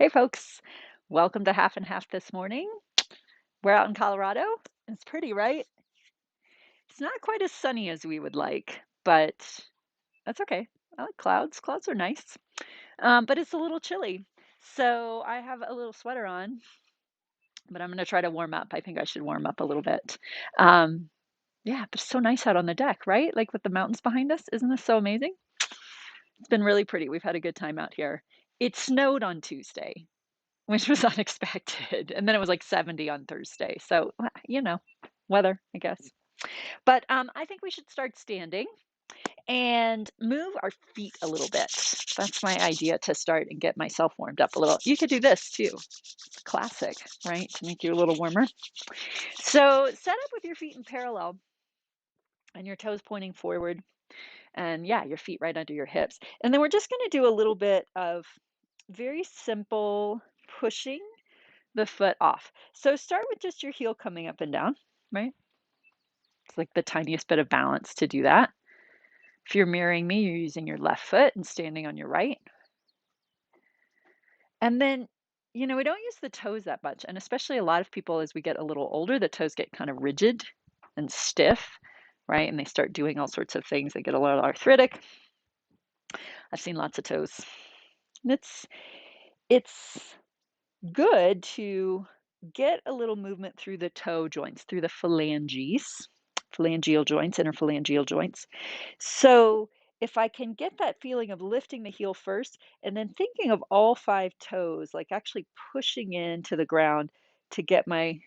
Hey folks, welcome to Half and Half this morning. We're out in Colorado. It's pretty, right? It's not quite as sunny as we would like, but that's okay. I like clouds. Clouds are nice, but it's a little chilly. So I have a little sweater on, but I'm going to try to warm up. I think I should warm up a little bit. Um, yeah, but it's so nice out on the deck, right? Like with the mountains behind us. Isn't this so amazing? It's been really pretty. We've had a good time out here. It snowed on Tuesday, which was unexpected. And then it was like 70 on Thursday. So, weather, I guess. But I think we should start standing and move our feet a little bit. That's my idea to start and get myself warmed up a little. You could do this too. It's a classic, right? To make you a little warmer. So set up with your feet in parallel and your toes pointing forward. And yeah, your feet right under your hips. And then we're just going to do a little bit of very simple pushing the foot off. So start with just your heel coming up and down, right? It's like the tiniest bit of balance to do that. If you're mirroring me, you're using your left foot and standing on your right. And then, we don't use the toes that much. And especially a lot of people, as we get a little older, the toes get kind of rigid and stiff, right? And they start doing all sorts of things. They get a little arthritic. I've seen lots of toes. And it's good to get a little movement through the toe joints, through the phalangeal joints, interphalangeal joints. So if I can get that feeling of lifting the heel first and then thinking of all five toes, like actually pushing into the ground to get my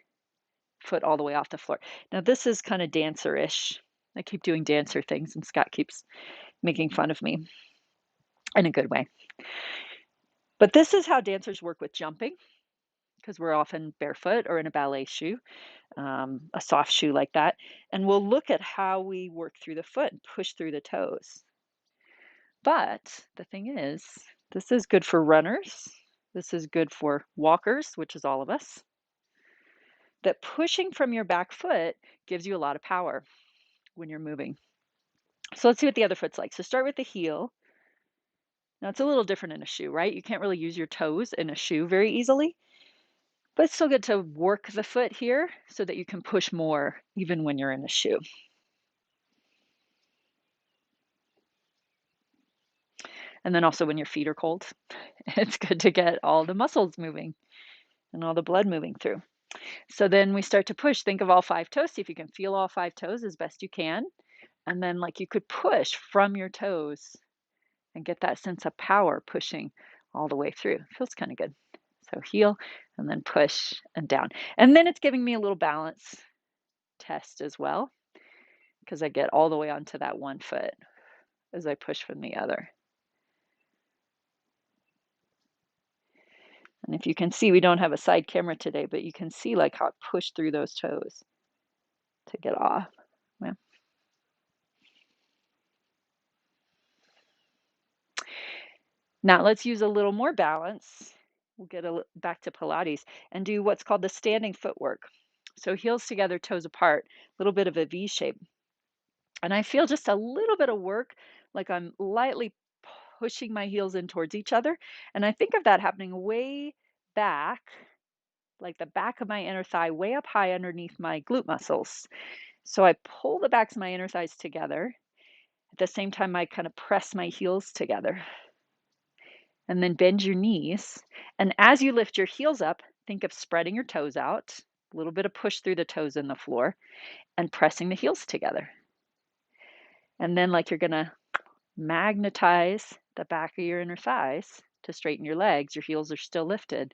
foot all the way off the floor. Now, this is kind of dancer-ish. I keep doing dancer things, and Scott keeps making fun of me in a good way. But this is how dancers work with jumping, because we're often barefoot or in a ballet shoe, a soft shoe like that. And we'll look at how we work through the foot and push through the toes. But the thing is, this is good for runners. This is good for walkers, which is all of us. That pushing from your back foot gives you a lot of power when you're moving. So let's see what the other foot's like. So start with the heel. Now it's a little different in a shoe, right? You can't really use your toes in a shoe very easily. But it's still good to work the foot here so that you can push more even when you're in a shoe. And then also when your feet are cold, it's good to get all the muscles moving and all the blood moving through. So then we start to push. Think of all five toes. See if you can feel all five toes as best you can. And then like you could push from your toes and get that sense of power pushing all the way through. Feels kind of good. So heel and then push and down. And then it's giving me a little balance test as well, because I get all the way onto that one foot as I push from the other. And if you can see, we don't have a side camera today, but you can see like how I push through those toes to get off. Yeah. Now let's use a little more balance. We'll get back to Pilates and do what's called the standing footwork. So heels together, toes apart, a little bit of a V shape. And I feel just a little bit of work, like I'm lightly pushing my heels in towards each other. And I think of that happening way back, like the back of my inner thigh, way up high underneath my glute muscles. So I pull the backs of my inner thighs together. At the same time, I kind of press my heels together. And then bend your knees. And as you lift your heels up, think of spreading your toes out, a little bit of push through the toes in the floor, and pressing the heels together. And then, like you're going to magnetize the back of your inner thighs to straighten your legs, your heels are still lifted.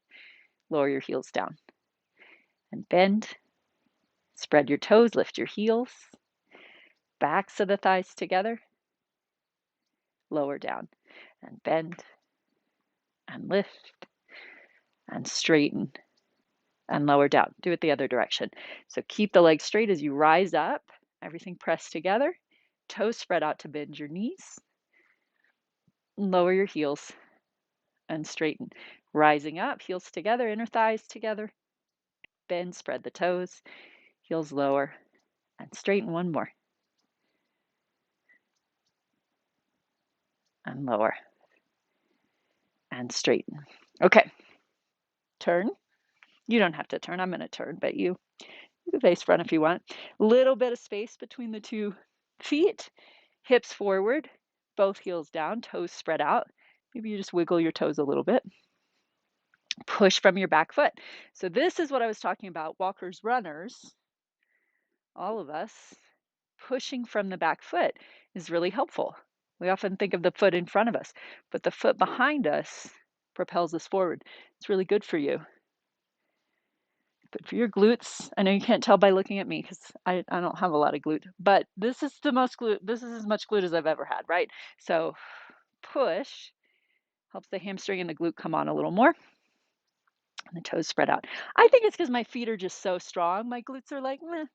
Lower your heels down and bend. Spread your toes, lift your heels, backs of the thighs together, lower down and bend and lift and straighten and lower down. Do it the other direction. So keep the legs straight as you rise up, everything pressed together, toes spread out to bend your knees, lower your heels and straighten. Rising up, heels together, inner thighs together, bend, spread the toes, heels lower and straighten. One more. And lower and straighten. Okay. Turn. You don't have to turn. I'm going to turn, but you can face front if you want. Little bit of space between the 2 feet. Hips forward, both heels down, toes spread out. Maybe you just wiggle your toes a little bit. Push from your back foot. So this is what I was talking about. Walkers, runners, all of us, pushing from the back foot is really helpful. We often think of the foot in front of us, but the foot behind us propels us forward. It's really good for you. Good for your glutes. I know you can't tell by looking at me because I don't have a lot of glute, but this is the most glute. This is as much glute as I've ever had, right? So push helps the hamstring and the glute come on a little more. And the toes spread out. I think it's because my feet are just so strong. My glutes are like, meh,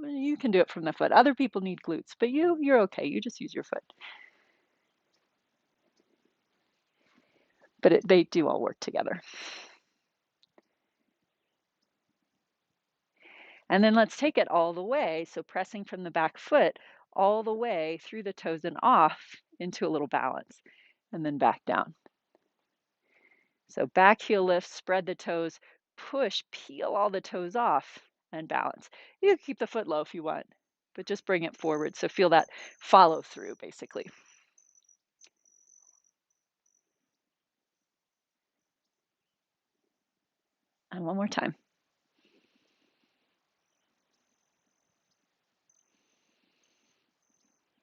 you can do it from the foot. Other people need glutes, but you're okay. You just use your foot. But they do all work together. And then let's take it all the way. So pressing from the back foot all the way through the toes and off into a little balance, and then back down. So back heel lift, spread the toes, push, peel all the toes off, and balance. You can keep the foot low if you want, but just bring it forward. So feel that follow through, basically. And one more time.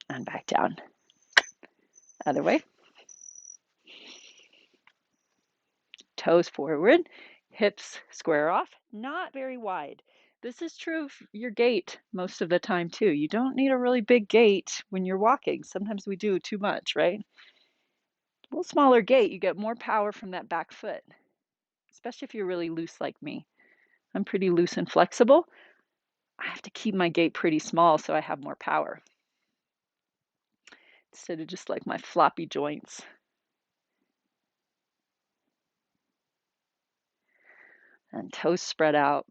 And back down. Other way. Toes forward, hips square off, not very wide. This is true of your gait most of the time too. You don't need a really big gait when you're walking. Sometimes we do too much, right? A little smaller gait, you get more power from that back foot, especially if you're really loose like me. I'm pretty loose and flexible. I have to keep my gait pretty small so I have more power instead of just like my floppy joints. And toes spread out.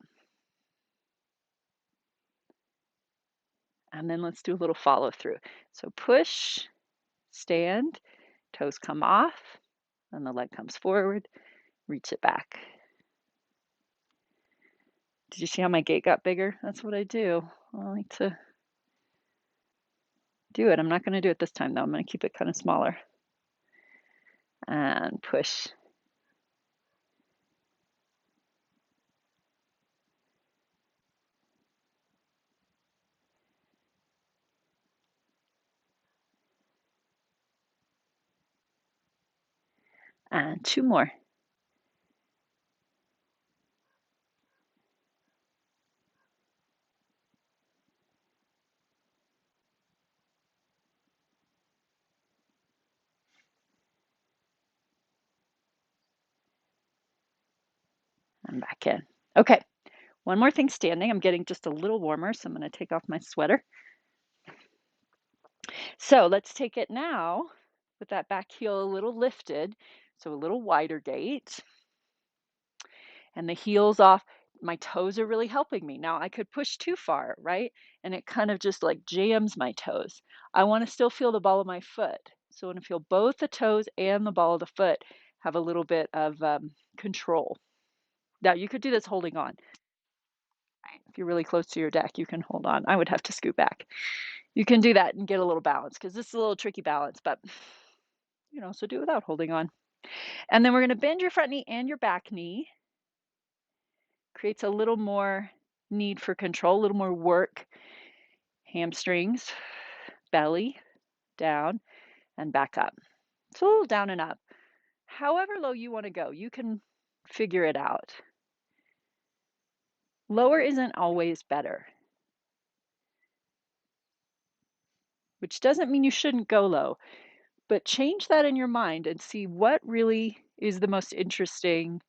And then let's do a little follow through. So push, stand, toes come off, and the leg comes forward, reach it back. Did you see how my gait got bigger? That's what I do. I like to do it. I'm not going to do it this time though. I'm going to keep it kind of smaller. And push. And 2 more. And back in. Okay, one more thing standing. I'm getting just a little warmer, so I'm going to take off my sweater. So let's take it now with that back heel a little lifted, so a little wider gait. And the heels off. My toes are really helping me. Now I could push too far, right? And it kind of just like jams my toes. I want to still feel the ball of my foot. So I want to feel both the toes and the ball of the foot have a little bit of control. Now you could do this holding on. If you're really close to your deck, you can hold on. I would have to scoot back. You can do that and get a little balance because this is a little tricky balance, but so do it without holding on. And then we're going to bend your front knee and your back knee. Creates a little more need for control, a little more work. Hamstrings, belly, down, and back up. It's a little down and up. However low you want to go, you can figure it out. Lower isn't always better, which doesn't mean you shouldn't go low, but change that in your mind and see what really is the most interesting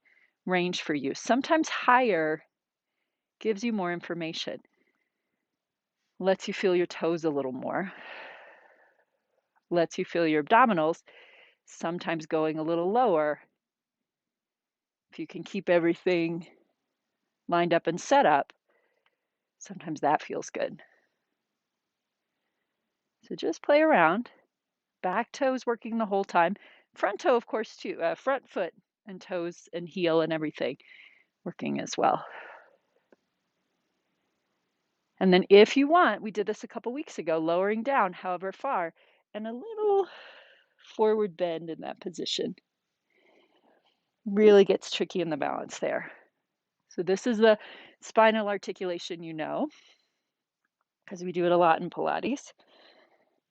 range for you. Sometimes higher gives you more information, lets you feel your toes a little more, lets you feel your abdominals. Sometimes going a little lower, if you can keep everything lined up and set up, sometimes that feels good. So just play around. Back toes working the whole time. Front toe, of course, too. Front foot and toes and heel and everything working as well. And then if you want, we did this a couple weeks ago, lowering down however far and a little forward bend in that position. Really gets tricky in the balance there. So this is the spinal articulation, because we do it a lot in Pilates,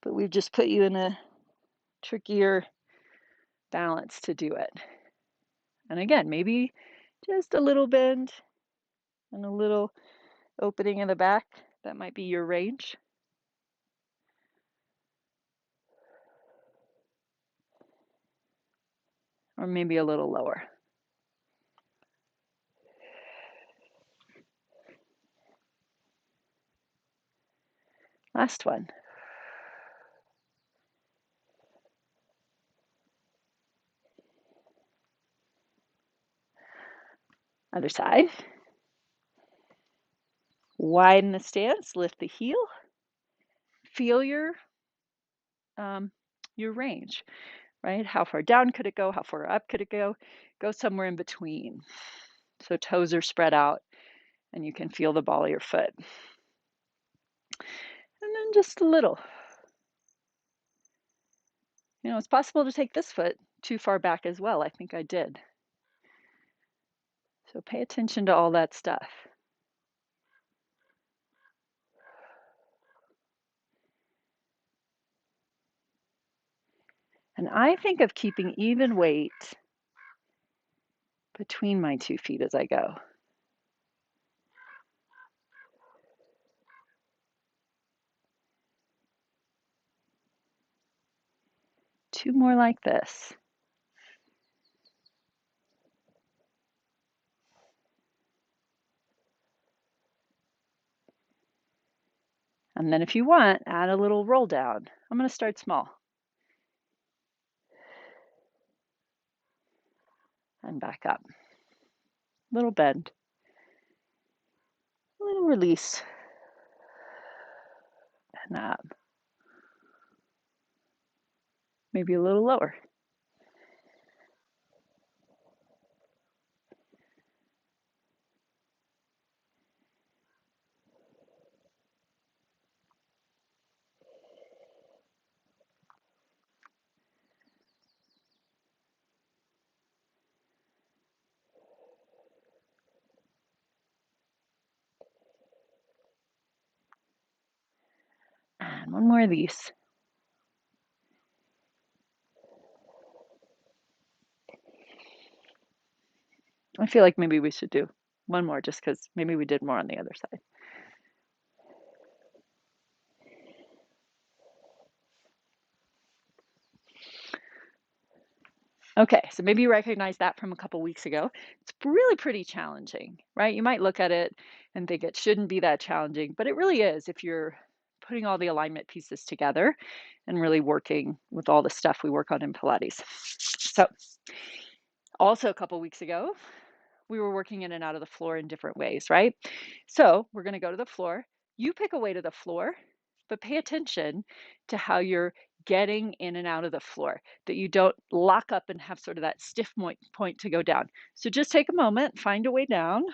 but we've just put you in a trickier balance to do it. And again, maybe just a little bend and a little opening in the back. That might be your range. Or maybe a little lower. Last one. Other side. Widen the stance, lift the heel. Feel your range, right? How far down could it go? How far up could it go? Go somewhere in between. So toes are spread out and you can feel the ball of your foot. And then just a little. It's possible to take this foot too far back as well. I think I did. So pay attention to all that stuff. And I think of keeping even weight between my 2 feet as I go. Two more like this. And then if you want, add a little roll down. I'm going to start small. And back up. Little bend. A little release. And up. Maybe a little lower. And one more of these. I feel like maybe we should do one more just because maybe we did more on the other side. Okay, so maybe you recognize that from a couple weeks ago. It's really pretty challenging, right? You might look at it and think it shouldn't be that challenging, but it really is if you're putting all the alignment pieces together and really working with all the stuff we work on in Pilates. So also a couple weeks ago, we were working in and out of the floor in different ways, right? So we're going to go to the floor. You pick a way to the floor, but pay attention to how you're getting in and out of the floor, that you don't lock up and have sort of that stiff point to go down. So just take a moment, find a way down,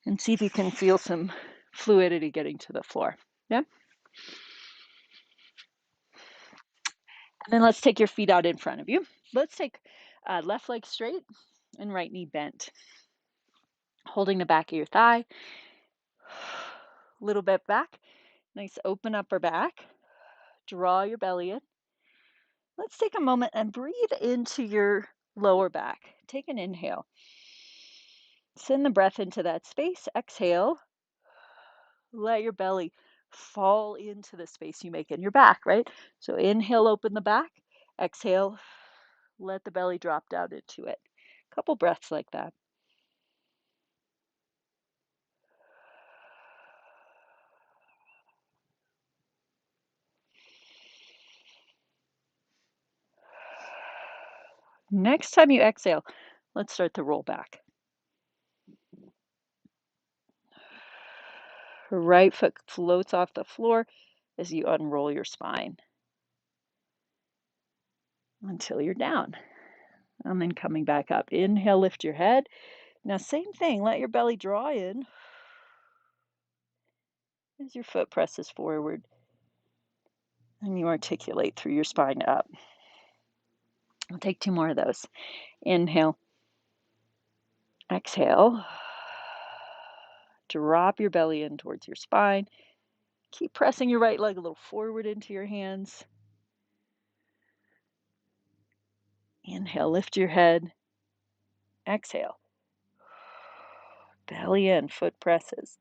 and see if you can feel some fluidity getting to the floor. Yeah. And then let's take your feet out in front of you. Let's take left leg straight and right knee bent. Holding the back of your thigh, a little bit back. Nice open upper back. Draw your belly in. Let's take a moment and breathe into your lower back. Take an inhale. Send the breath into that space. Exhale. Let your belly fall into the space you make in your back, right? So inhale, open the back. Exhale, let the belly drop down into it. A couple breaths like that. Next time you exhale, let's start to roll back. Right foot floats off the floor as you unroll your spine. until you're down. And then coming back up. Inhale, lift your head. Now, same thing, let your belly draw in as your foot presses forward and you articulate through your spine up. I'll take 2 more of those. Inhale, exhale. Drop your belly in towards your spine. Keep pressing your right leg a little forward into your hands. Inhale, lift your head. Exhale. Belly in, foot presses.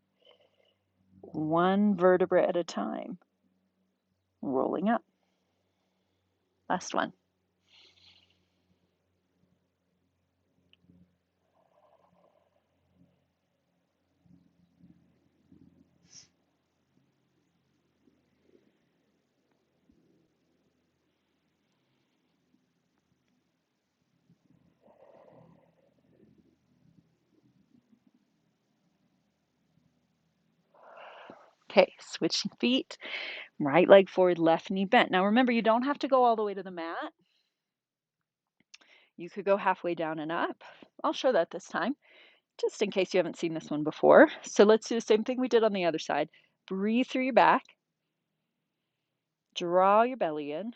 1 vertebra at a time. Rolling up. Last one. Okay, switching feet. Right leg forward, left knee bent. Now remember, you don't have to go all the way to the mat. You could go halfway down and up. I'll show that this time, just in case you haven't seen this one before. So let's do the same thing we did on the other side. Breathe through your back. Draw your belly in.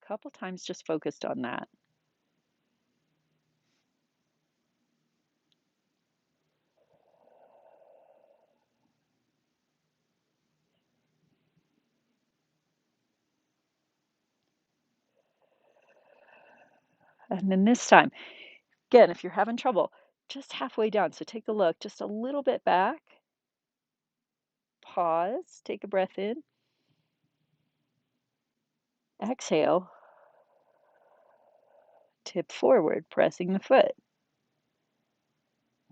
A couple times just focused on that. And then this time, again, if you're having trouble, just halfway down. So take a look, just a little bit back. Pause, take a breath in. Exhale. Tip forward, pressing the foot.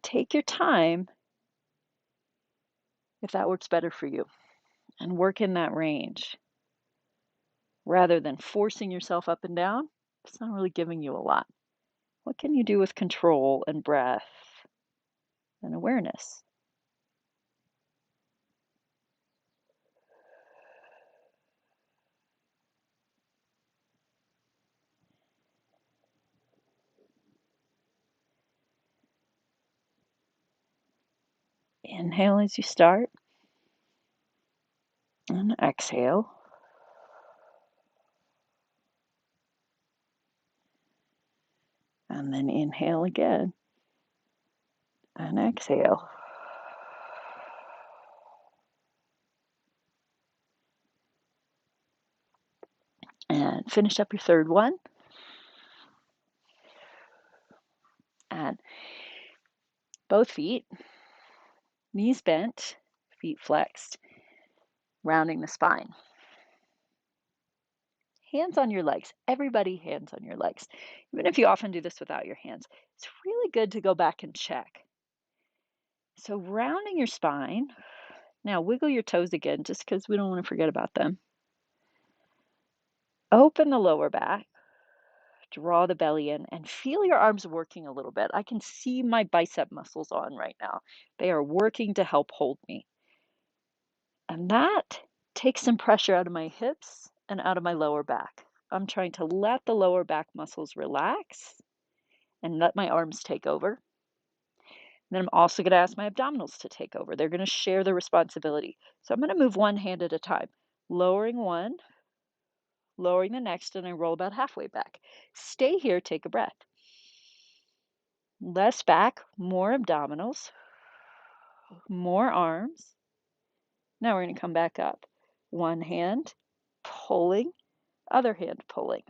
Take your time if that works better for you, and work in that range. Rather than forcing yourself up and down, it's not really giving you a lot. What can you do with control and breath and awareness? Inhale as you start, and exhale. And then inhale again, and exhale. And finish up your third one. And both feet, knees bent, feet flexed, rounding the spine. Hands on your legs. Everybody, hands on your legs. Even if you often do this without your hands, it's really good to go back and check. So rounding your spine. Now wiggle your toes again, just because we don't want to forget about them. Open the lower back. Draw the belly in and feel your arms working a little bit. I can see my bicep muscles on right now. They are working to help hold me. And that takes some pressure out of my hips and out of my lower back. I'm trying to let the lower back muscles relax and let my arms take over. Then I'm also going to ask my abdominals to take over. They're going to share the responsibility. So I'm going to move one hand at a time, lowering one, lowering the next, and I roll about halfway back. Stay here, take a breath. Less back, more abdominals, more arms. Now we're going to come back up. One hand pulling, other hand pulling.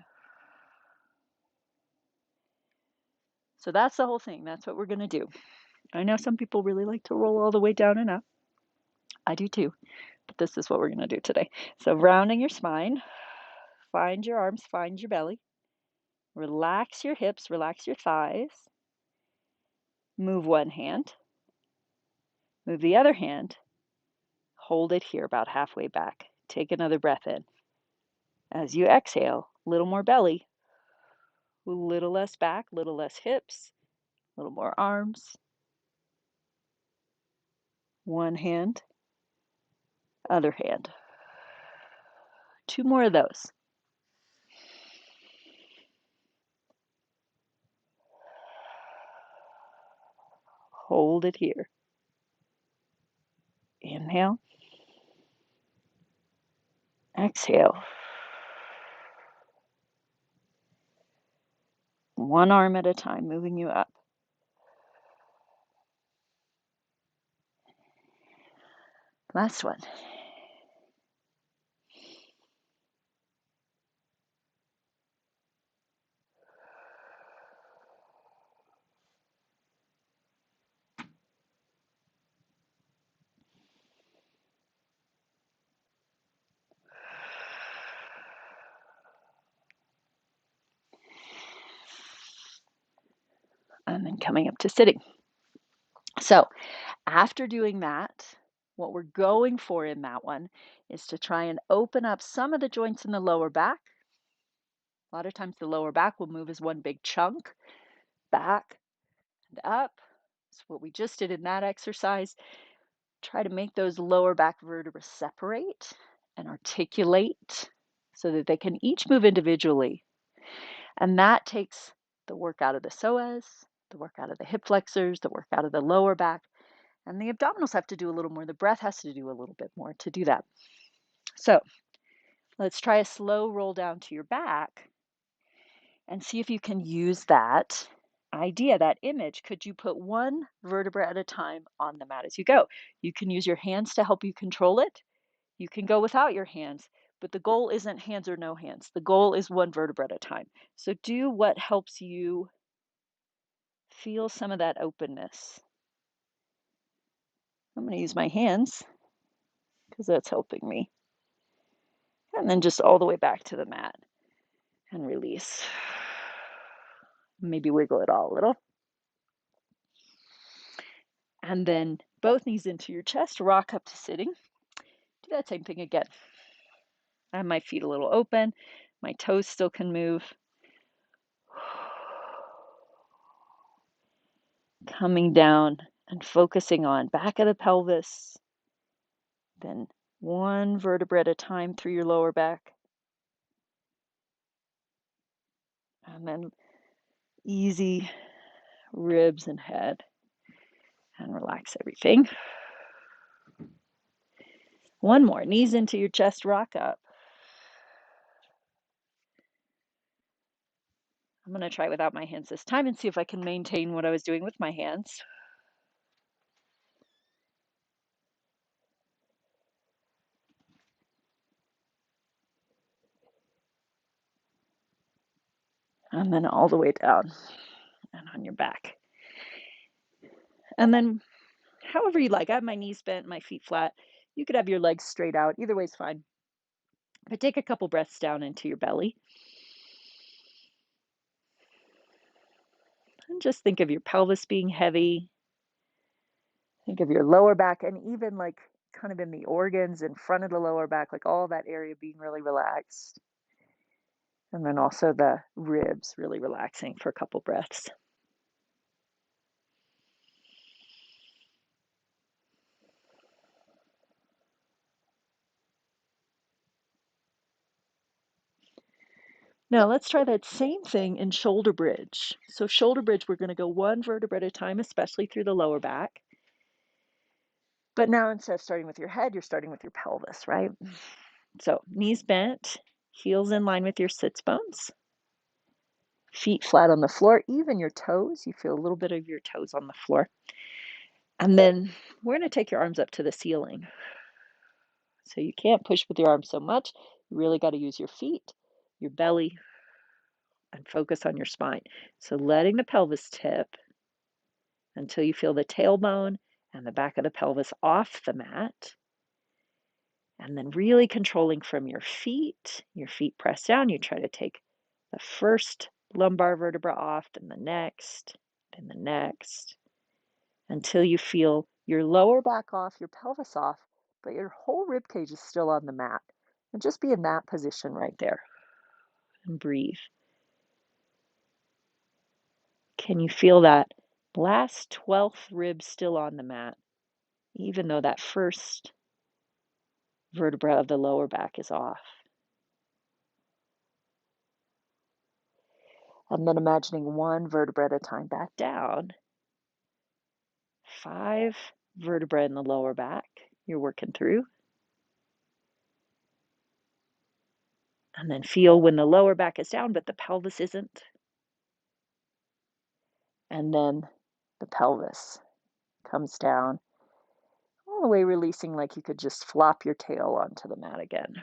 So that's the whole thing. That's what we're going to do. I know some people really like to roll all the way down and up. I do too, but this is what we're going to do today. So rounding your spine, find your arms, find your belly. Relax your hips, relax your thighs. Move one hand. Move the other hand. Hold it here about halfway back. Take another breath in. As you exhale, a little more belly, a little less back, a little less hips, a little more arms. One hand, other hand. 2 more of those. Hold it here. Inhale. Exhale. One arm at a time, moving you up. Last one. And then coming up to sitting. So after doing that, what we're going for in that one is to try and open up some of the joints in the lower back. A lot of times the lower back will move as one big chunk, back and up. That's what we just did in that exercise. Try to make those lower back vertebrae separate and articulate so that they can each move individually. And that takes the work out of the psoas, the work out of the hip flexors, the work out of the lower back. And the abdominals have to do a little more. The breath has to do a little bit more to do that. So let's try a slow roll down to your back and see if you can use that idea, that image. Could you put one vertebra at a time on the mat as you go? You can use your hands to help you control it. You can go without your hands, but the goal isn't hands or no hands. The goal is one vertebra at a time. So do what helps you feel some of that openness. I'm going to use my hands because that's helping me. And then just all the way back to the mat and release. Maybe wiggle it all a little. And then both knees into your chest, rock up to sitting. Do that same thing again. I have my feet a little open. My toes still can move. Coming down and focusing on back of the pelvis. Then one vertebra at a time through your lower back. And then easy ribs and head. And relax everything. One more. Knees into your chest, rock up. I'm going to try without my hands this time and see if I can maintain what I was doing with my hands. And then all the way down and on your back. And then however you like. I have my knees bent, my feet flat. You could have your legs straight out. Either way is fine. But take a couple breaths down into your belly. And just think of your pelvis being heavy. Think of your lower back and even like kind of in the organs in front of the lower back, like all that area being really relaxed. And then also the ribs really relaxing for a couple breaths. Now let's try that same thing in shoulder bridge. So shoulder bridge, we're going to go one vertebra at a time, especially through the lower back. But now instead of starting with your head, you're starting with your pelvis, right? So knees bent, heels in line with your sits bones, feet flat on the floor, even your toes. You feel a little bit of your toes on the floor. And then we're going to take your arms up to the ceiling. So you can't push with your arms so much. You really got to use your feet, your belly, and focus on your spine. So letting the pelvis tip until you feel the tailbone and the back of the pelvis off the mat. And then really controlling from your feet press down. You try to take the first lumbar vertebra off, then the next, until you feel your lower back off, your pelvis off, but your whole rib cage is still on the mat. And just be in that position right there and breathe. Can you feel that last 12th rib still on the mat, even though that first vertebra of the lower back is off? And then imagining one vertebra at a time back down. 5 vertebrae in the lower back you're working through. And then feel when the lower back is down, but the pelvis isn't. And then the pelvis comes down, all the way releasing like you could just flop your tail onto the mat again.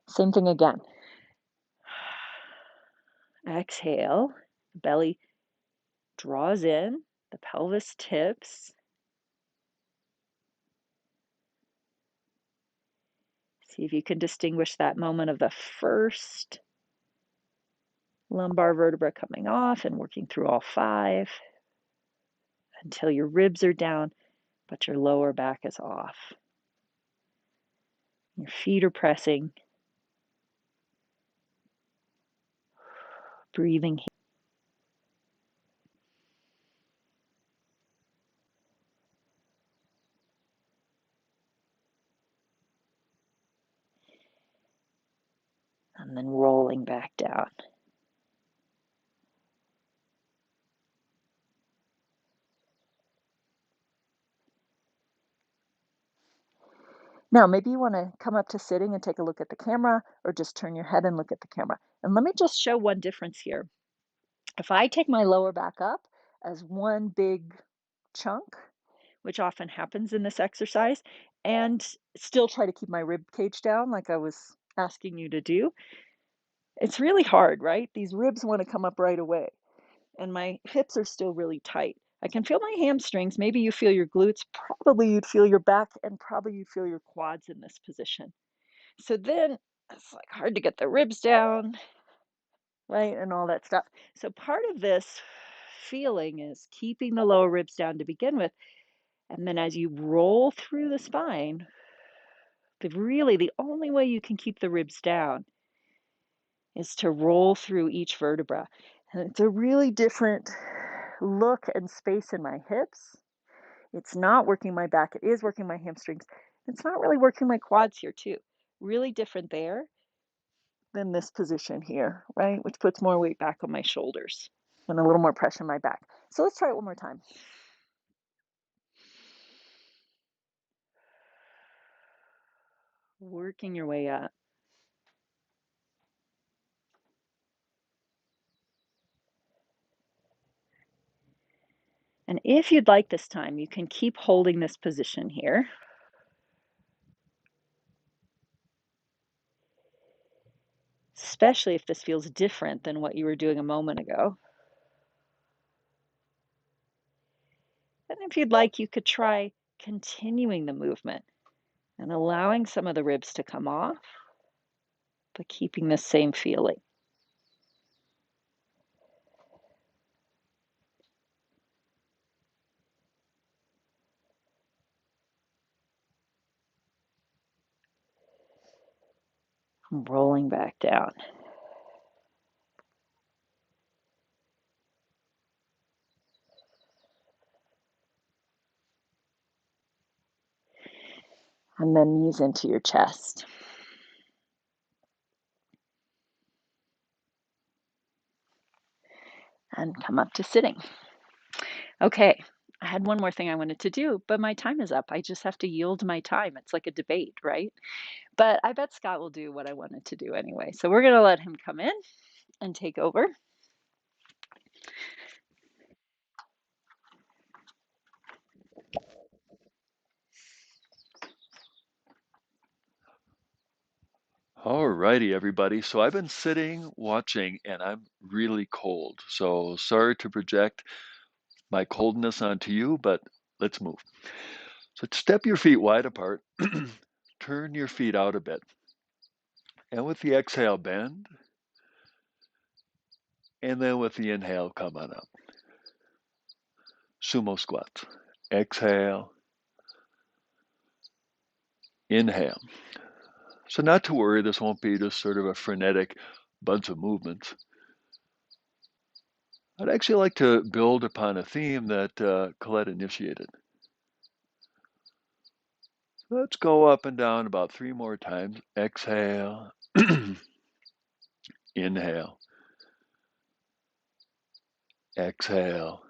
Same thing again. Exhale, the belly draws in, the pelvis tips. See if you can distinguish that moment of the first lumbar vertebra coming off and working through all 5 until your ribs are down, but your lower back is off. Your feet are pressing, breathing. And then rolling back down. Now, maybe you want to come up to sitting and take a look at the camera, or just turn your head and look at the camera. And let me just show one difference here. If I take my lower back up as one big chunk, which often happens in this exercise, and still try to keep my rib cage down like I was asking you to do, it's really hard, right? These ribs want to come up right away, and my hips are still really tight. I can feel my hamstrings. Maybe you feel your glutes. Probably you'd feel your back, and probably you'd feel your quads in this position. So then it's like hard to get the ribs down, right? And all that stuff. So part of this feeling is keeping the lower ribs down to begin with. And then as you roll through the spine, the only way you can keep the ribs down is to roll through each vertebra. And it's a really different look and space in my hips. It's not working my back. It is working my hamstrings. It's not really working my quads here too. Really different there than this position here, right? Which puts more weight back on my shoulders and a little more pressure on my back. So let's try it one more time. Working your way up. And if you'd like this time, you can keep holding this position here. Especially if this feels different than what you were doing a moment ago. And if you'd like, you could try continuing the movement and allowing some of the ribs to come off, but keeping the same feeling. Rolling back down. And then knees into your chest. And come up to sitting. Okay, I had one more thing I wanted to do, but my time is up. I just have to yield my time. It's like a debate, right? But I bet Scott will do what I wanted to do anyway. So we're going to let him come in and take over. All righty, everybody. So I've been sitting, watching, and I'm really cold. So sorry to project my coldness onto you, but let's move. So step your feet wide apart, turn your feet out a bit. And with the exhale, bend. And then with the inhale, come on up. Sumo squats. Exhale, inhale. So not to worry, this won't be just sort of a frenetic bunch of movements. I'd actually like to build upon a theme that Collette initiated. Let's go up and down about 3 more times. Exhale, inhale, exhale,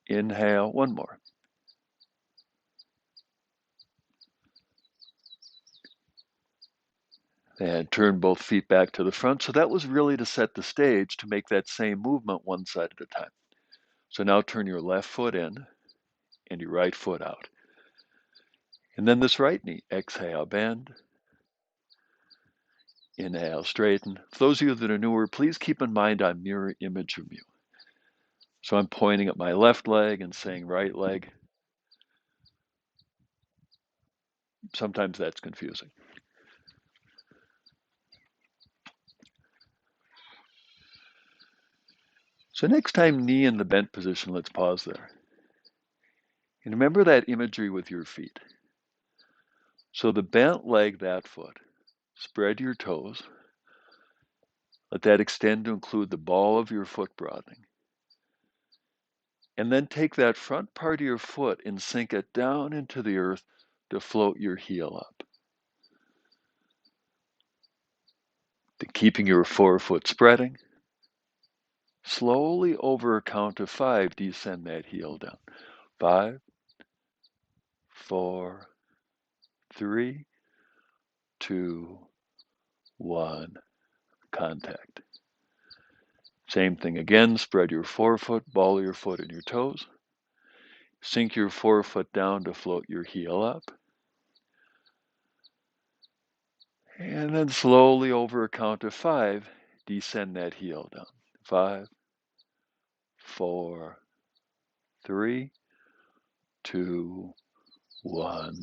Inhale, one more. And turn both feet back to the front. So that was really to set the stage to make that same movement one side at a time. So now turn your left foot in and your right foot out. And then this right knee. Exhale, bend. Inhale, straighten. For those of you that are newer, please keep in mind I'm mirror image of you. So I'm pointing at my left leg and saying right leg. Sometimes that's confusing. So next time, knee in the bent position, let's pause there. And remember that imagery with your feet. So the bent leg, that foot. Spread your toes. Let that extend to include the ball of your foot broadening. And then take that front part of your foot and sink it down into the earth to float your heel up. Keeping your forefoot spreading. Slowly over a count of 5, descend that heel down. 5, 4, 3, 2, 1, contact. Same thing again, spread your forefoot, ball your foot and your toes. Sink your forefoot down to float your heel up. And then slowly over a count of 5, descend that heel down. 5, 4, 3, 2, 1,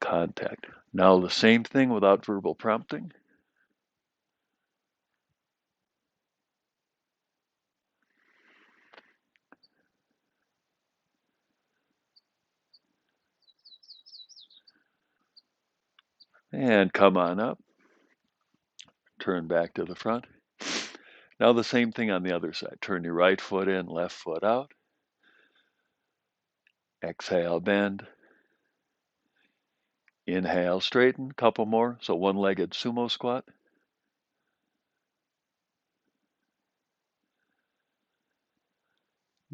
contact. Now the same thing without verbal prompting. And come on up. Turn back to the front. Now the same thing on the other side. Turn your right foot in, left foot out. Exhale, bend. Inhale, straighten. Couple more. So one-legged sumo squat.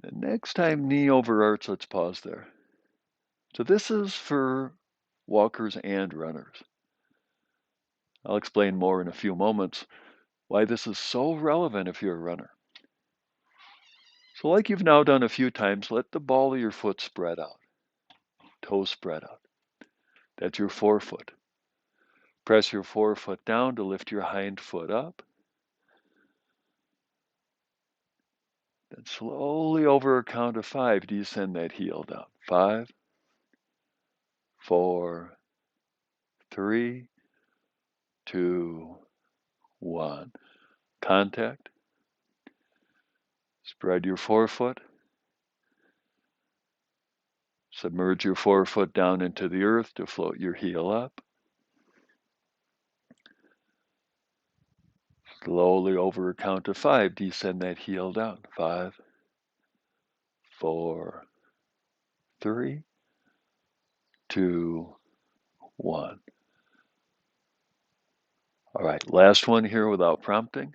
The next time knee over arch, let's pause there. So this is for walkers and runners. I'll explain more in a few moments why this is so relevant if you're a runner. So like you've now done a few times, let the ball of your foot spread out. Toes spread out. That's your forefoot. Press your forefoot down to lift your hind foot up. Then slowly over a count of 5, descend that heel down. 5, 4, 3, 2, 1. Contact. Spread your forefoot. Submerge your forefoot down into the earth to float your heel up. Slowly over a count of 5, descend that heel down. 5, 4, 3, 2, 1. All right, last one here without prompting.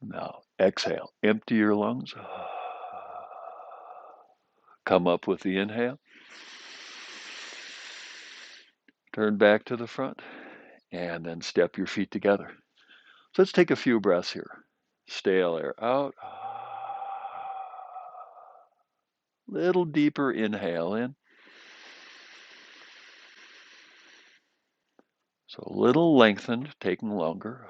Now exhale, empty your lungs. Come up with the inhale. Turn back to the front and then step your feet together. So let's take a few breaths here. Stale air out. Little deeper inhale in. So a little lengthened, taking longer.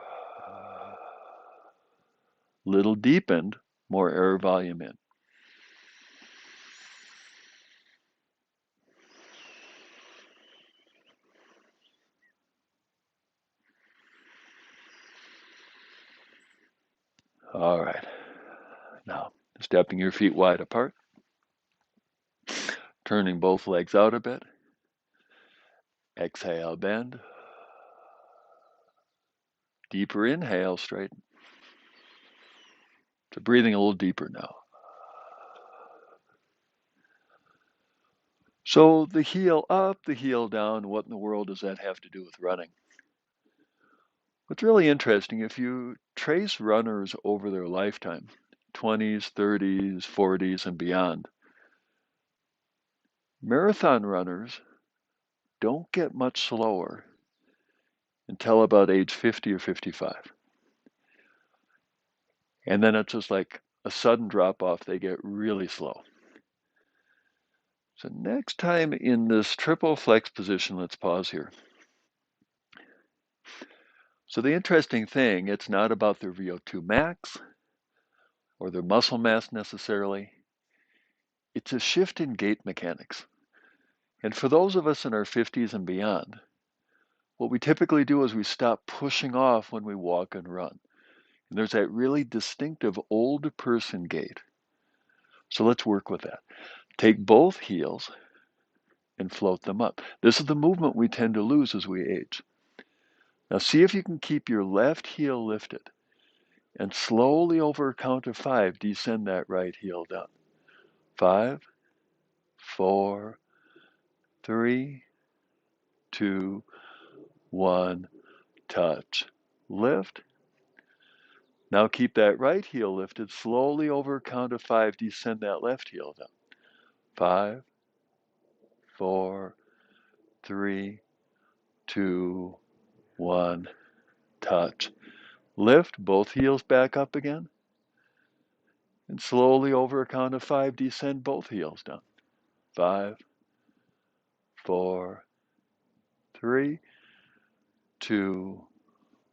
Little deepened, more air volume in. All right. Now, stepping your feet wide apart. Turning both legs out a bit. Exhale, bend. Deeper inhale, straighten. So breathing a little deeper now. So the heel up, the heel down, what in the world does that have to do with running? What's really interesting, if you trace runners over their lifetime, 20s, 30s, 40s, and beyond, marathon runners don't get much slower until about age 50 or 55. And then it's just like a sudden drop off, they get really slow. So next time in this triple flex position, let's pause here. So the interesting thing, it's not about their VO2 max or their muscle mass necessarily. It's a shift in gait mechanics. And for those of us in our 50s and beyond, what we typically do is we stop pushing off when we walk and run. And there's that really distinctive old person gait. So let's work with that. Take both heels and float them up. This is the movement we tend to lose as we age. Now see if you can keep your left heel lifted and slowly over a count of 5, descend that right heel down. 5, 4, 3, 2, 1, touch, lift. Now keep that right heel lifted, slowly over a count of 5, descend that left heel down. 5, 4, 3, 2, 1, touch, lift, both heels back up again. And slowly over a count of 5, descend both heels down. 5, 4, 3, 2,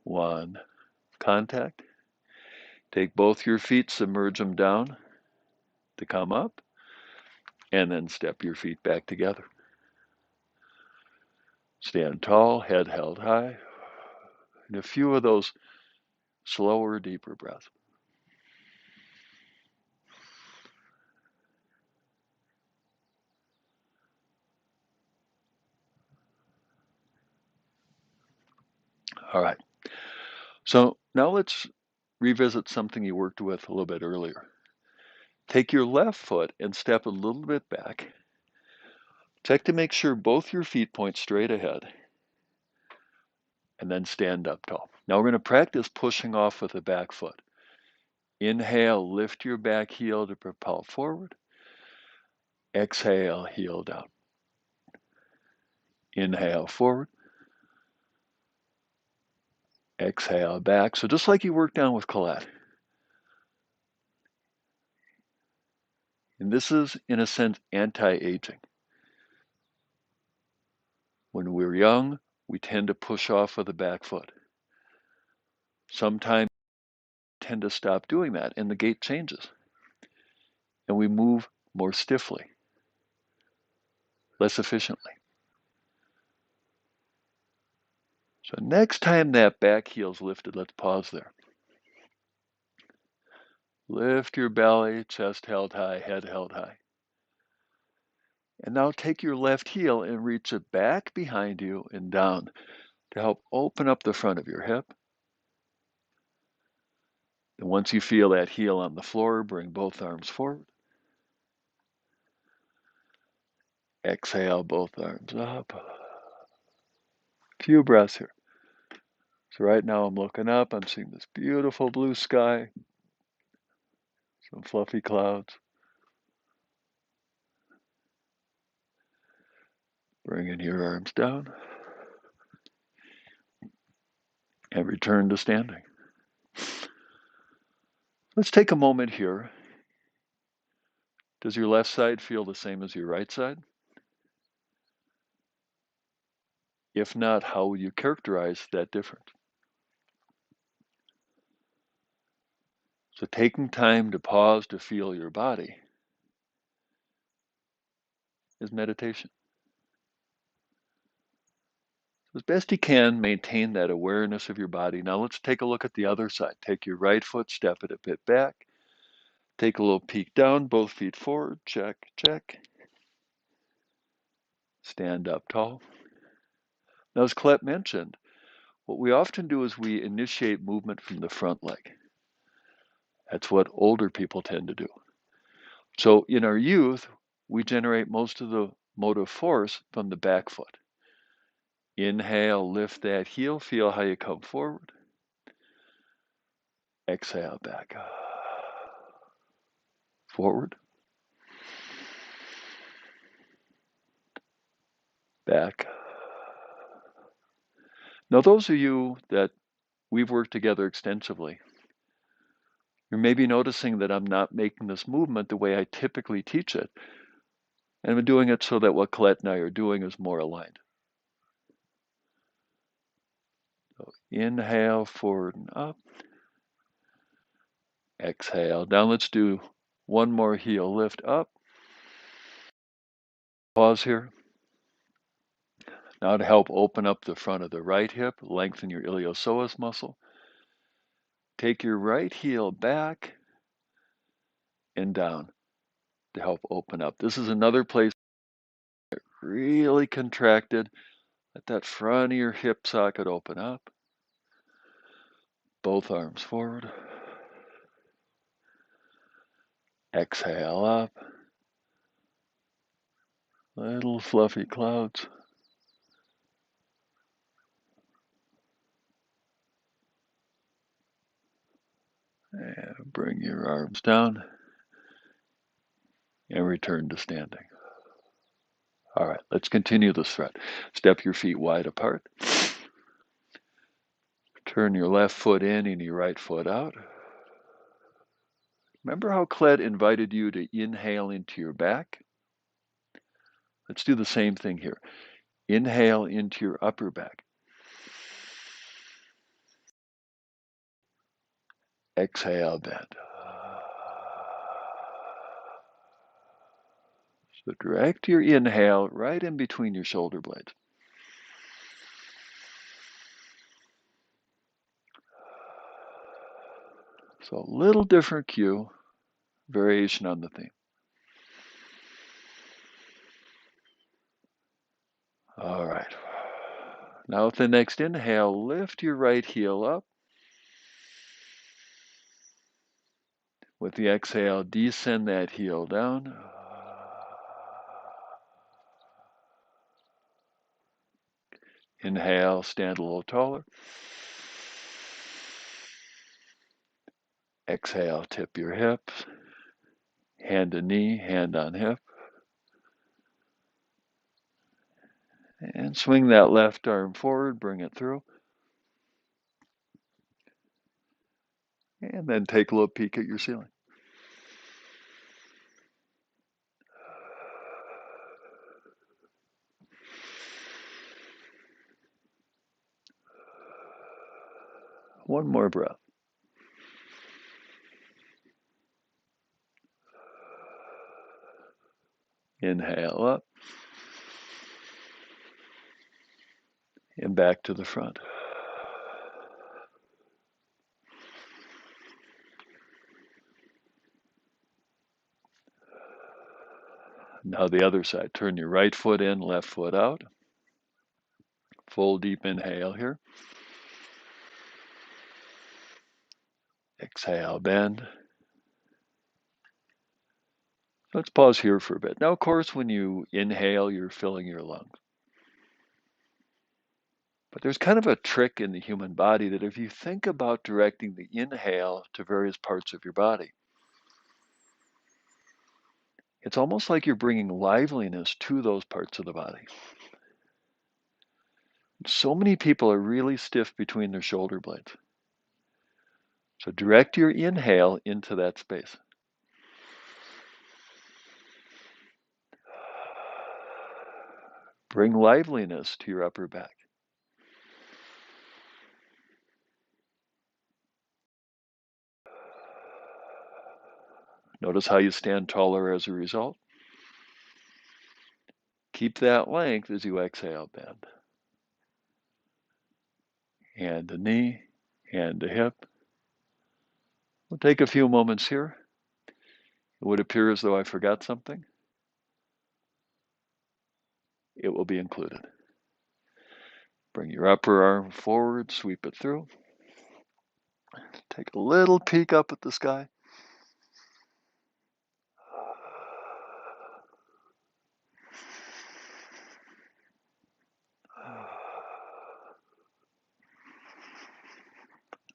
1, contact. Take both your feet, submerge them down to come up, and then step your feet back together. Stand tall, head held high, and a few of those slower, deeper breaths. All right. So now let's revisit something you worked with a little bit earlier. Take your left foot and step a little bit back. Check to make sure both your feet point straight ahead, and then stand up tall. Now we're going to practice pushing off with the back foot. Inhale, lift your back heel to propel forward. Exhale, heel down. Inhale, forward. Exhale, back. So just like you worked on with Collette. And this is, in a sense, anti-aging. When we're young, we tend to push off with the back foot. Sometimes we tend to stop doing that, and the gait changes. And we move more stiffly, less efficiently. So next time that back heel's lifted, let's pause there. Lift your belly, chest held high, head held high. And now take your left heel and reach it back behind you and down to help open up the front of your hip. And once you feel that heel on the floor, bring both arms forward. Exhale, both arms up. A few breaths here. So right now I'm looking up, I'm seeing this beautiful blue sky, some fluffy clouds. Bringing your arms down and return to standing. Let's take a moment here. Does your left side feel the same as your right side? If not, how would you characterize that difference? So taking time to pause to feel your body is meditation. As best you can, maintain that awareness of your body. Now let's take a look at the other side. Take your right foot, step it a bit back. Take a little peek down, both feet forward. Check, check. Stand up tall. Now, as Collette mentioned, what we often do is we initiate movement from the front leg. That's what older people tend to do. So in our youth, we generate most of the motive force from the back foot. Inhale, lift that heel, feel how you come forward. Exhale, back. Forward. Back. Now, those of you that we've worked together extensively, you're maybe noticing that I'm not making this movement the way I typically teach it. And I'm doing it so that what Collette and I are doing is more aligned. So inhale, forward and up. Exhale. Now let's do one more heel lift up. Pause here. Now to help open up the front of the right hip, lengthen your iliopsoas muscle. Take your right heel back and down to help open up. This is another place really contracted. Let that front of your hip socket open up. Both arms forward. Exhale up. Little fluffy clouds. And bring your arms down and return to standing. All right, let's continue this thread. Step your feet wide apart. Turn your left foot in and your right foot out. Remember how Collette invited you to inhale into your back? Let's do the same thing here. Inhale into your upper back. Exhale, bend. So direct your inhale right in between your shoulder blades. So a little different cue, variation on the theme. All right. Now with the next inhale, lift your right heel up. With the exhale, descend that heel down. Inhale, stand a little taller. Exhale, tip your hips. Hand to knee, hand on hip. And swing that left arm forward, bring it through. And then take a little peek at your ceiling. One more breath. Inhale up. And back to the front. Now the other side. Turn your right foot in, left foot out. Full deep inhale here. Exhale, bend. Let's pause here for a bit. Now, of course, when you inhale, you're filling your lungs. But there's kind of a trick in the human body that if you think about directing the inhale to various parts of your body, it's almost like you're bringing liveliness to those parts of the body. So many people are really stiff between their shoulder blades. So direct your inhale into that space. Bring liveliness to your upper back. Notice how you stand taller as a result. Keep that length as you exhale, bend. Hand to knee, hand to hip. We'll take a few moments here. It would appear as though I forgot something. It will be included. Bring your upper arm forward, sweep it through. Take a little peek up at the sky.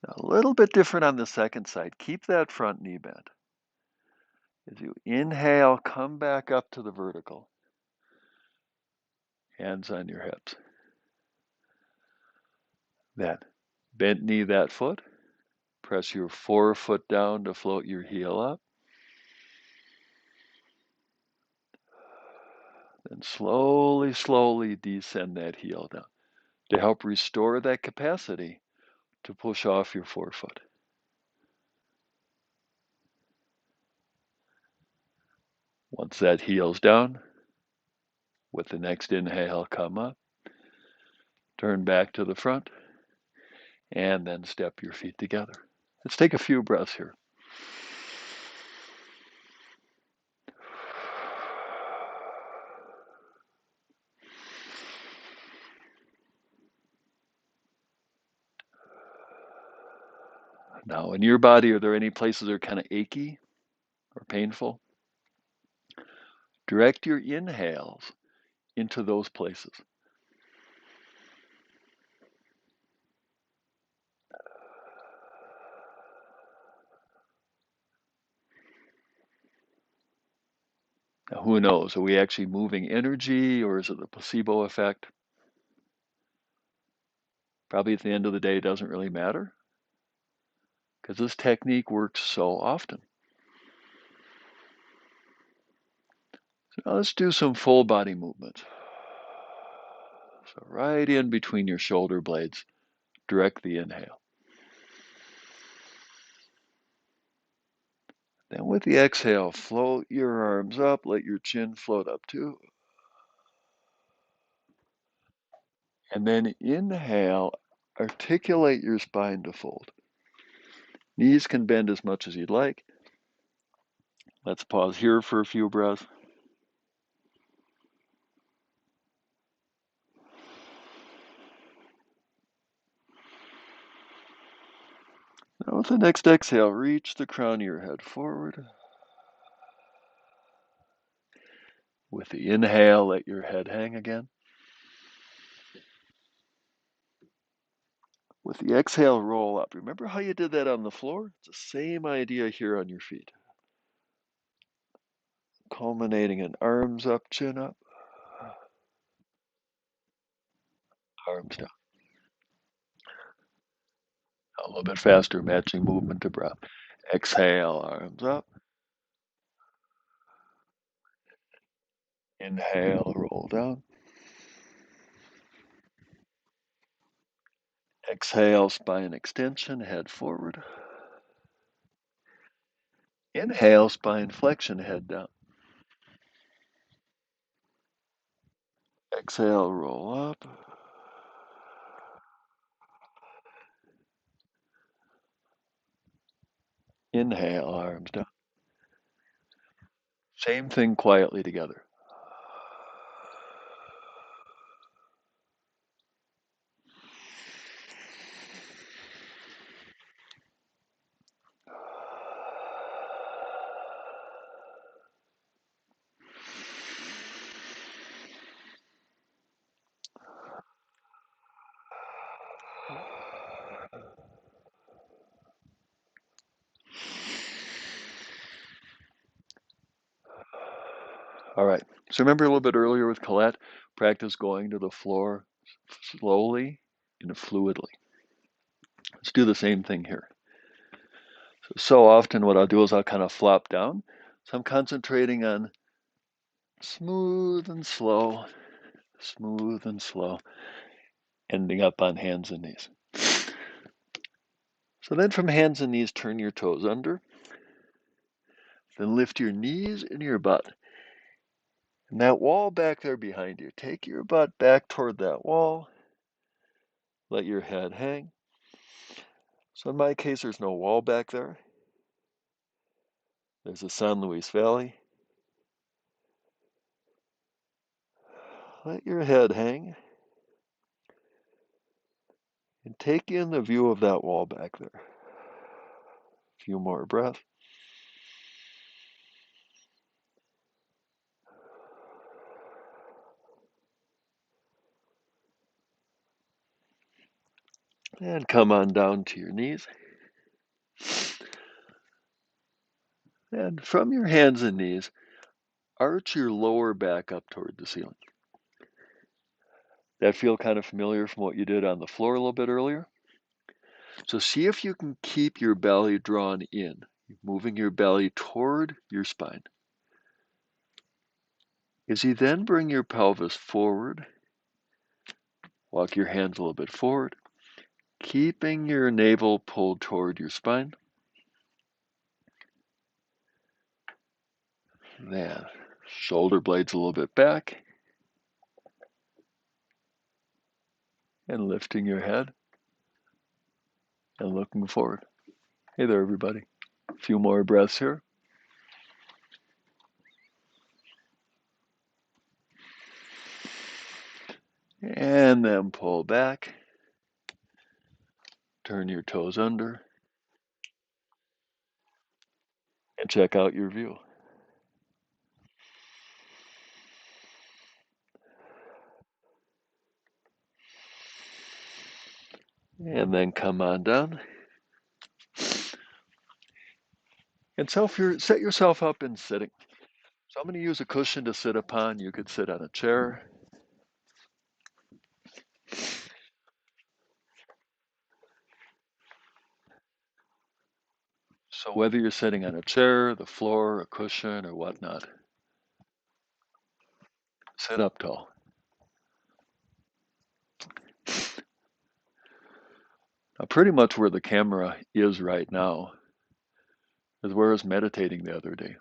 A little bit different on the second side. Keep that front knee bent. As you inhale, come back up to the vertical. Hands on your hips. Then bent knee that foot. Press your forefoot down to float your heel up. Then slowly, slowly descend that heel down to help restore that capacity to push off your forefoot. Once that heel's down, with the next inhale, come up, turn back to the front, and then step your feet together. Let's take a few breaths here. Now, in your body, are there any places that are kind of achy or painful? Direct your inhales into those places. Now, who knows? Are we actually moving energy, or is it the placebo effect? Probably at the end of the day, it doesn't really matter, because this technique works so often. So now let's do some full body movement. So right in between your shoulder blades, direct the inhale. Then with the exhale, float your arms up, let your chin float up too. And then inhale, articulate your spine to fold. Knees can bend as much as you'd like. Let's pause here for a few breaths. Now with the next exhale, reach the crown of your head forward. With the inhale, let your head hang again. With the exhale, roll up. Remember how you did that on the floor? It's the same idea here on your feet. Culminating in arms up, chin up, arms down. A little bit faster, matching movement to breath. Exhale, arms up. Inhale, roll down. Exhale, spine extension, head forward. Inhale, spine flexion, head down. Exhale, roll up. Inhale, arms down. Same thing quietly together. All right. So remember a little bit earlier with Collette, practice going to the floor slowly and fluidly. Let's do the same thing here. So often what I'll do is I'll kind of flop down. So I'm concentrating on smooth and slow, ending up on hands and knees. So then from hands and knees, turn your toes under. Then lift your knees and your butt. And that wall back there behind you, take your butt back toward that wall. Let your head hang. So in my case, there's no wall back there. There's the San Luis Valley. Let your head hang. And take in the view of that wall back there. A few more breaths. And come on down to your knees. And from your hands and knees, arch your lower back up toward the ceiling. That feel kind of familiar from what you did on the floor a little bit earlier? So see if you can keep your belly drawn in, moving your belly toward your spine. As you then bring your pelvis forward, walk your hands a little bit forward, keeping your navel pulled toward your spine. Then shoulder blades a little bit back and lifting your head and looking forward. Hey there, everybody. A few more breaths here. And then pull back. Turn your toes under and check out your view. And then come on down. And set yourself up in sitting. So I'm going to use a cushion to sit upon. You could sit on a chair. So whether you're sitting on a chair, the floor, a cushion, or whatnot, sit up tall. Now, pretty much where the camera is right now is where I was meditating the other day.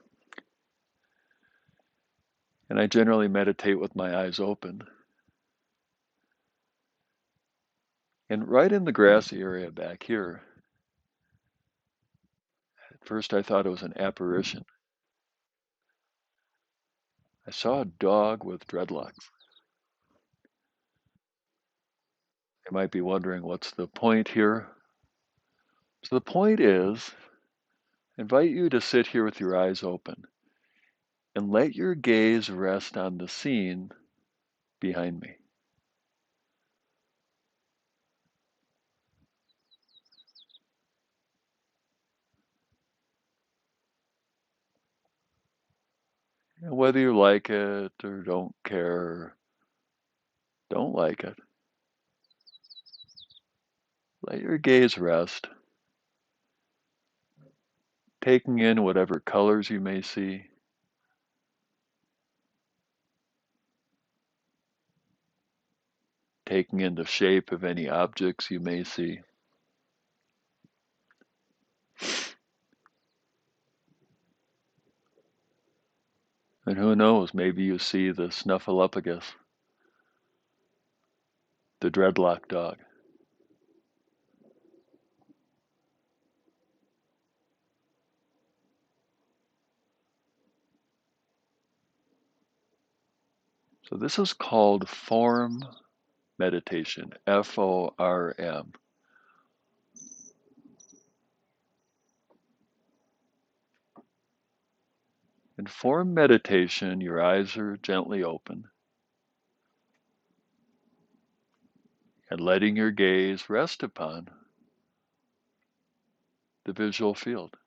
And I generally meditate with my eyes open. And right in the grassy area back here, at first I thought it was an apparition. I saw a dog with dreadlocks. You might be wondering what's the point here. So the point is, I invite you to sit here with your eyes open and let your gaze rest on the scene behind me. And whether you like it or don't care, don't like it, let your gaze rest, taking in whatever colors you may see, taking in the shape of any objects you may see. And who knows, maybe you see the snuffleupagus, the dreadlock dog. So this is called form meditation, Form. In form meditation, your eyes are gently open and letting your gaze rest upon the visual field.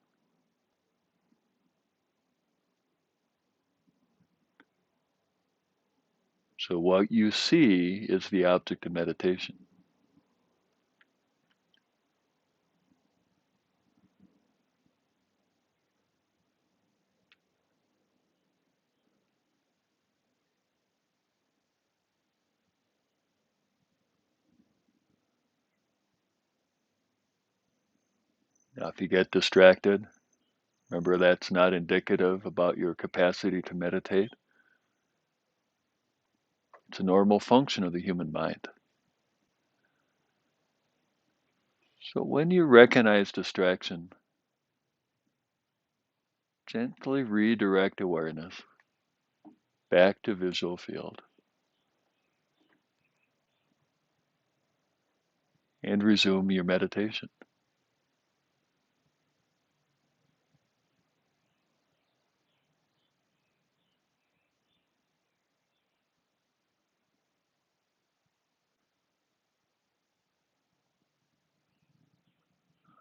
So what you see is the object of meditation. Now, if you get distracted, remember that's not indicative about your capacity to meditate. It's a normal function of the human mind. So when you recognize distraction, gently redirect awareness back to visual field and resume your meditation.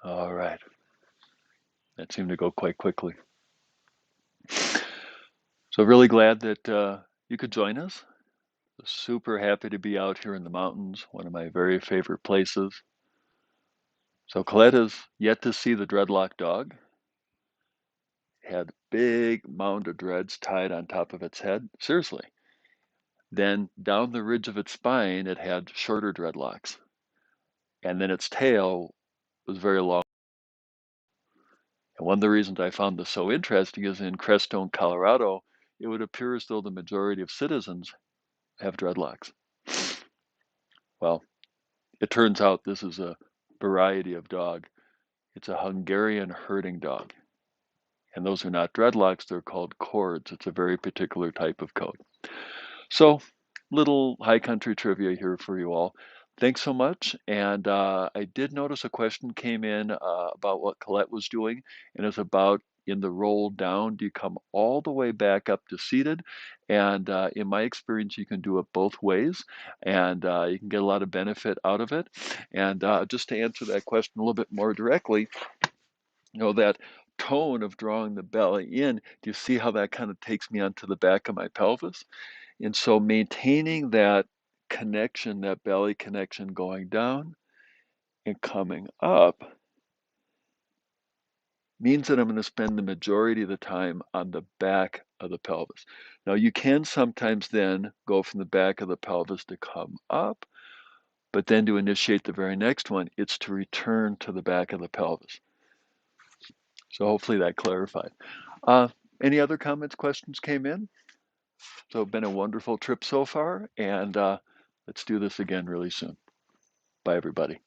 All right. That seemed to go quite quickly. So really glad that you could join us. Super happy to be out here in the mountains, one of my very favorite places. So Collette has yet to see the dreadlock dog. Had big mound of dreads tied on top of its head. Seriously. Then down the ridge of its spine, it had shorter dreadlocks. And then its tail was very long. And one of the reasons I found this so interesting is in Crestone, Colorado, it would appear as though the majority of citizens have dreadlocks. Well, it turns out this is a variety of dog. It's a Hungarian herding dog. And those are not dreadlocks, they're called cords. It's a very particular type of coat. So, little high country trivia here for you all. Thanks so much. And I did notice a question came in about what Collette was doing, and it's about in the roll down, do you come all the way back up to seated? And in my experience, you can do it both ways, and you can get a lot of benefit out of it. And just to answer that question a little bit more directly, that tone of drawing the belly in, do you see how that kind of takes me onto the back of my pelvis? And so maintaining that connection, that belly connection going down and coming up means that I'm going to spend the majority of the time on the back of the pelvis. Now, you can sometimes then go from the back of the pelvis to come up, but then to initiate the very next one, it's to return to the back of the pelvis. So hopefully that clarified. Any other comments, questions came in? So been a wonderful trip so far, and let's do this again really soon. Bye, everybody.